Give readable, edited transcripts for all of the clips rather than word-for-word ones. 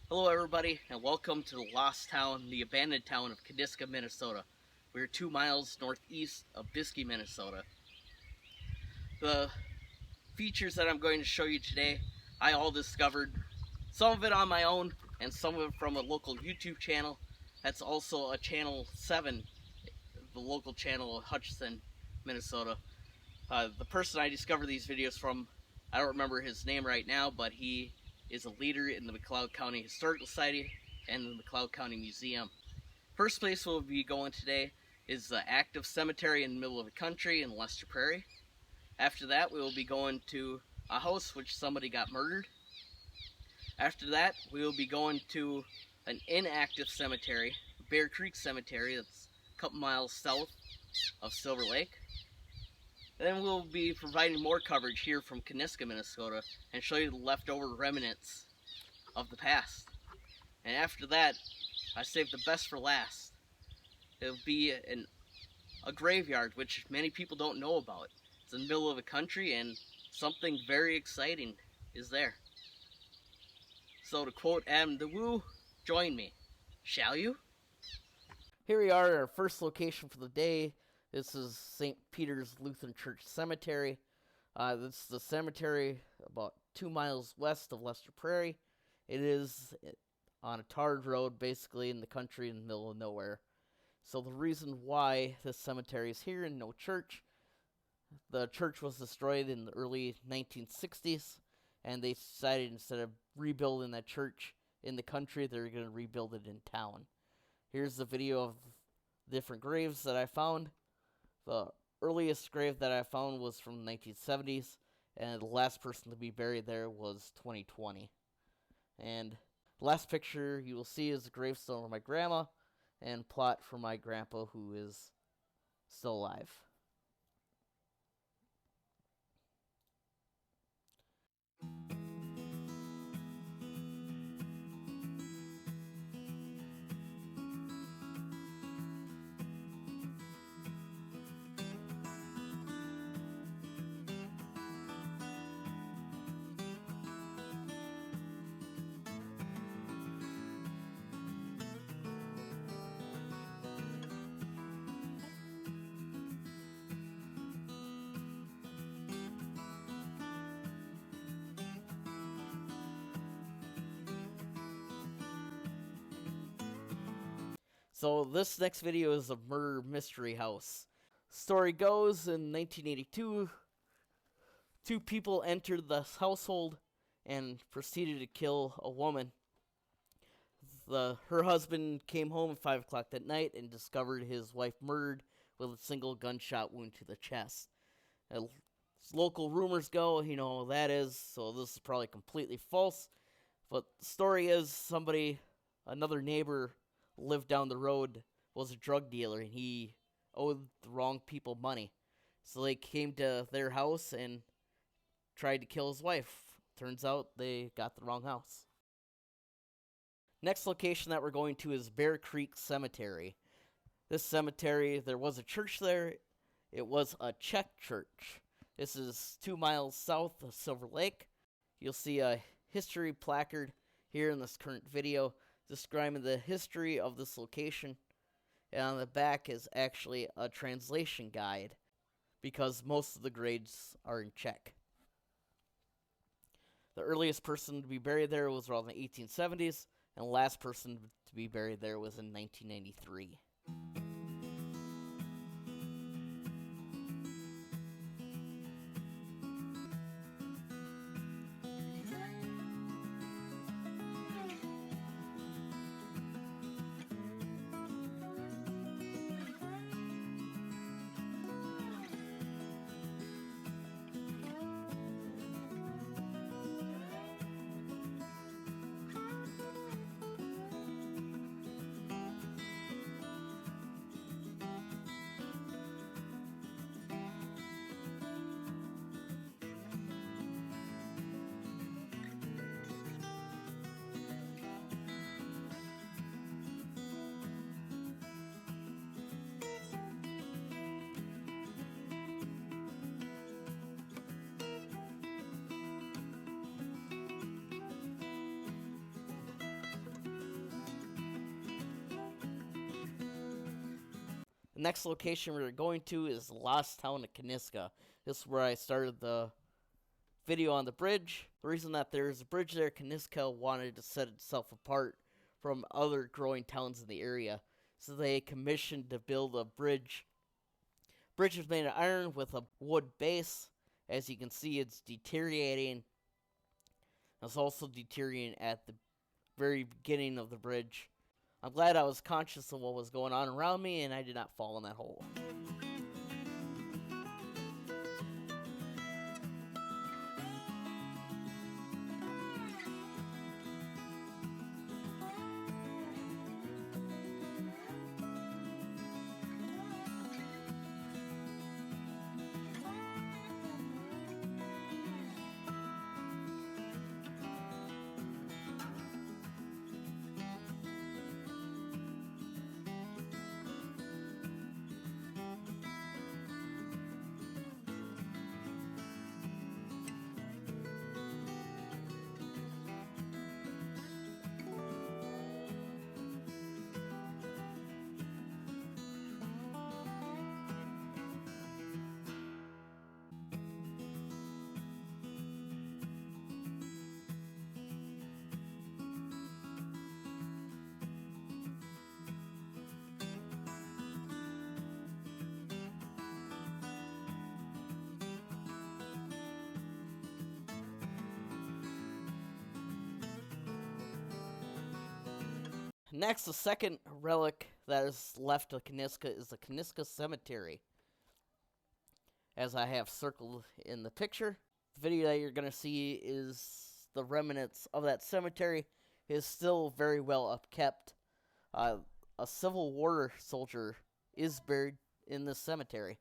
Hello everybody, and welcome to the lost town, the abandoned town of Koniska, Minnesota. We're 2 miles northeast of Biskie, Minnesota. The features that I'm going to show you today, I all discovered. Some of it on my own, and some of it from a local YouTube channel. That's also a Channel 7, the local channel of Hutchinson, Minnesota. The person I discovered these videos from, I don't remember his name right now, but he is a leader in the McLeod County Historical Society and the McLeod County Museum. First place we'll be going today is the active cemetery in the middle of the country in Lester Prairie. After that, we will be going to a house which somebody got murdered. After that, we will be going to an inactive cemetery, Bear Creek Cemetery, that's a couple miles south of Silver Lake. Then we'll be providing more coverage here from Koniska, Minnesota, and show you the leftover remnants of the past. And after that, I saved the best for last. It'll be a graveyard, which many people don't know about. It's in the middle of the country, and something very exciting is there. So to quote Adam DeWoo, join me, shall you? Here we are at our first location for the day. This is St. Peter's Lutheran Church Cemetery. This is the cemetery about 2 miles west of Lester Prairie. It is on a tarred road, basically in the country in the middle of nowhere. So the reason why this cemetery is here and no church, the church was destroyed in the early 1960s, and they decided instead of rebuilding that church in the country, they're going to rebuild it in town. Here's the video of different graves that I found. The earliest grave that I found was from the 1970s, and the last person to be buried there was 2020. And the last picture you will see is a gravestone for my grandma and plot for my grandpa, who is still alive. So this next video is a murder mystery house. Story goes, in 1982, two people entered this household and proceeded to kill a woman. Her husband came home at 5 o'clock that night and discovered his wife murdered with a single gunshot wound to the chest. As local rumors go, that is, so this is probably completely false. But the story is another neighbor lived down the road, was a drug dealer, and he owed the wrong people money. So they came to their house and tried to kill his wife. Turns out they got the wrong house. Next location that we're going to is Bear Creek Cemetery. This cemetery, there was a church there. It was a Czech church. This is 2 miles south of Silver Lake. You'll see a history placard here in this current video describing the history of this location. And on the back is actually a translation guide, because most of the graves are in Czech. The earliest person to be buried there was around the 1870s, and the last person to be buried there was in 1993. The next location we're going to is the lost town of Koniska. This is where I started the video on the bridge. The reason that there's a bridge there, Koniska wanted to set itself apart from other growing towns in the area. So they commissioned to build a bridge. Bridge is made of iron with a wood base. As you can see, it's deteriorating. It's also deteriorating at the very beginning of the bridge. I'm glad I was conscious of what was going on around me and I did not fall in that hole. Next, the second relic that is left of Koniska is the Koniska Cemetery, as I have circled in the picture. The video that you're going to see is the remnants of that cemetery. It is still very well upkept. A Civil War soldier is buried in this cemetery.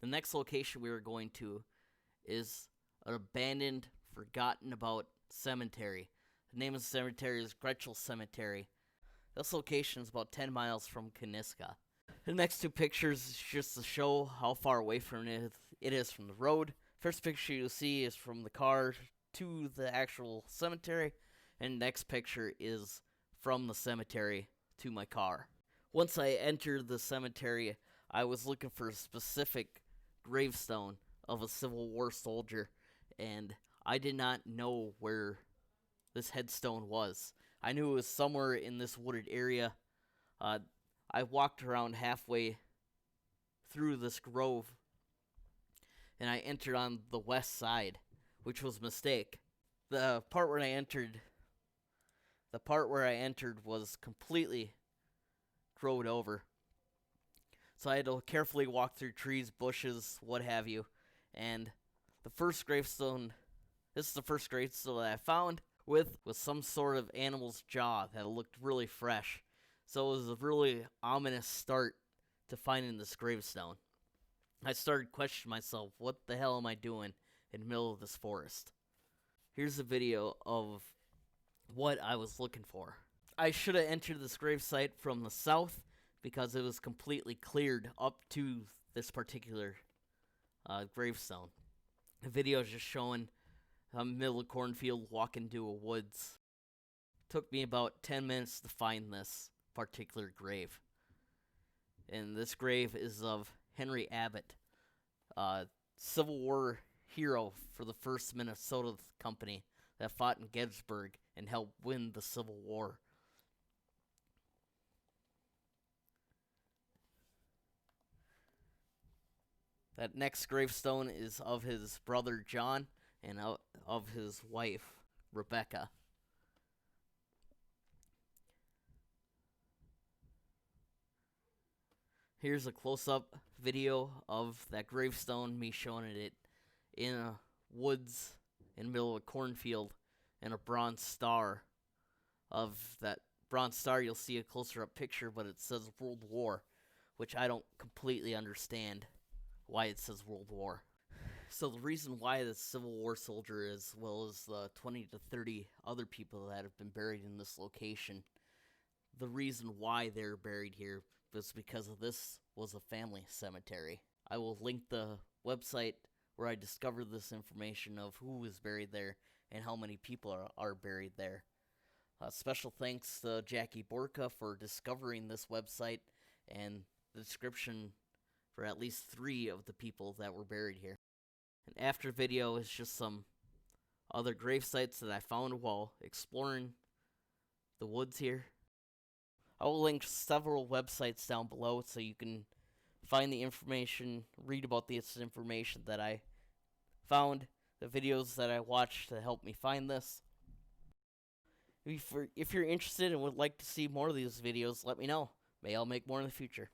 The next location we were going to is an abandoned, forgotten about cemetery. The name of the cemetery is Getchell Cemetery. This location is about 10 miles from Koniska. The next two pictures is just to show how far away from it is from the road. First picture you'll see is from the car to the actual cemetery, and the next picture is from the cemetery to my car. Once I entered the cemetery, I was looking for a specific gravestone of a Civil War soldier, and I did not know where this headstone was. I knew it was somewhere in this wooded area. I walked around halfway through this grove, and I entered on the west side, which was a mistake. The part where I entered was completely growed over. So I had to carefully walk through trees, bushes, what have you. And this is the first gravestone that I found with some sort of animal's jaw that looked really fresh. So it was a really ominous start to finding this gravestone. I started questioning myself, what the hell am I doing in the middle of this forest? Here's a video of what I was looking for. I should have entered this gravesite from the south, because it was completely cleared up to this particular gravestone. The video is just showing a middle of cornfield walking into a woods. Took me about 10 minutes to find this particular grave. And this grave is of Henry Abbott, Civil War hero for the 1st Minnesota Company that fought in Gettysburg and helped win the Civil War. That next gravestone is of his brother John and of his wife Rebecca. Here's a close-up video of that gravestone, me showing it in a woods in the middle of a cornfield, and a bronze star. Of that bronze star, you'll see a closer-up picture, but it says World War, which I don't completely understand why it says World War. So the reason why the Civil War soldier, as well as the 20 to 30 other people that have been buried in this location, the reason why they're buried here was because of this was a family cemetery. I will link the website where I discovered this information of who was buried there and how many people are buried there. Special thanks to Jackie Borka for discovering this website and the description for at least 3 of the people that were buried here. And after video is just some other grave sites that I found while exploring the woods here. I will link several websites down below so you can find the information, read about this information that I found, the videos that I watched to help me find this. If you're interested and would like to see more of these videos, let me know. Maybe I'll make more in the future.